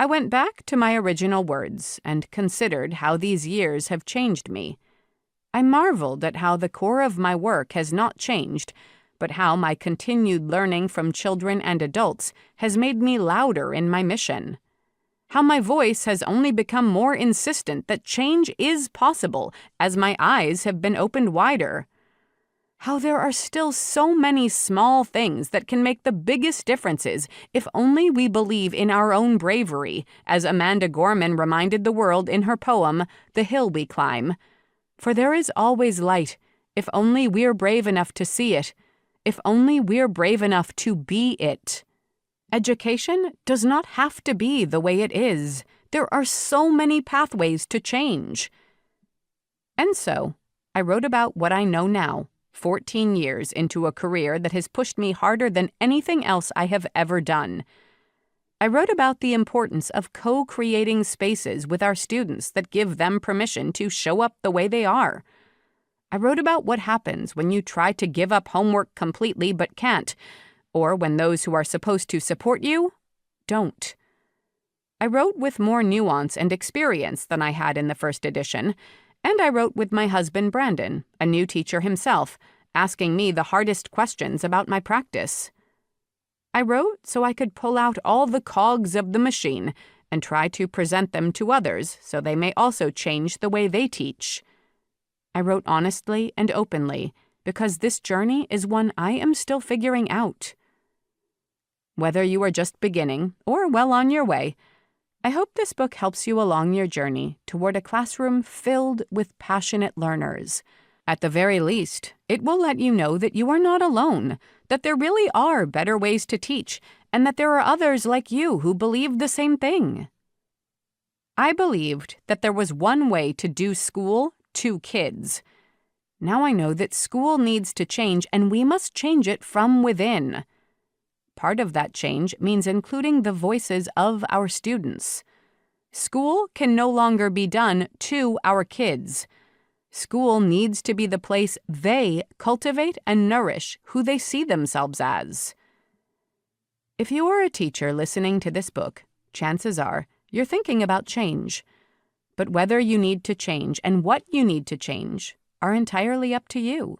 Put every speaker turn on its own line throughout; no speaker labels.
I went back to my original words and considered how these years have changed me. I marveled at how the core of my work has not changed, but how my continued learning from children and adults has made me louder in my mission. How my voice has only become more insistent that change is possible as my eyes have been opened wider. How there are still so many small things that can make the biggest differences if only we believe in our own bravery, as Amanda Gorman reminded the world in her poem, The Hill We Climb. For there is always light, if only we're brave enough to see it, if only we're brave enough to be it. Education does not have to be the way it is. There are so many pathways to change. And so, I wrote about what I know now, 14 years into a career that has pushed me harder than anything else I have ever done. I wrote about the importance of co-creating spaces with our students that give them permission to show up the way they are. I wrote about what happens when you try to give up homework completely but can't, or when those who are supposed to support you don't. I wrote with more nuance and experience than I had in the first edition, and I wrote with my husband Brandon, a new teacher himself, asking me the hardest questions about my practice. I wrote so I could pull out all the cogs of the machine and try to present them to others so they may also change the way they teach. I wrote honestly and openly because this journey is one I am still figuring out. Whether you are just beginning or well on your way, I hope this book helps you along your journey toward a classroom filled with passionate learners. At the very least, it will let you know that you are not alone, that there really are better ways to teach, and that there are others like you who believe the same thing. I believed that there was one way to do school to kids. Now I know that school needs to change, and we must change it from within. Part of that change means including the voices of our students. School can no longer be done to our kids. School needs to be the place they cultivate and nourish who they see themselves as. If you are a teacher listening to this book, chances are you're thinking about change. But whether you need to change and what you need to change are entirely up to you.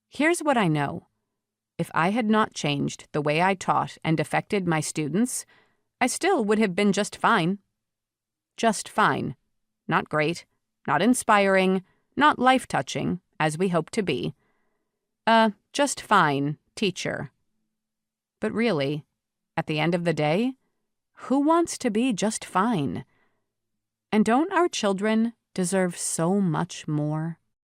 Here's what I know. If I had not changed the way I taught and affected my students, I still would have been just fine. Just fine. Not great, not inspiring, not life-touching, as we hope to be. Just fine teacher. But really, at the end of the day, who wants to be just fine? And don't our children deserve so much more?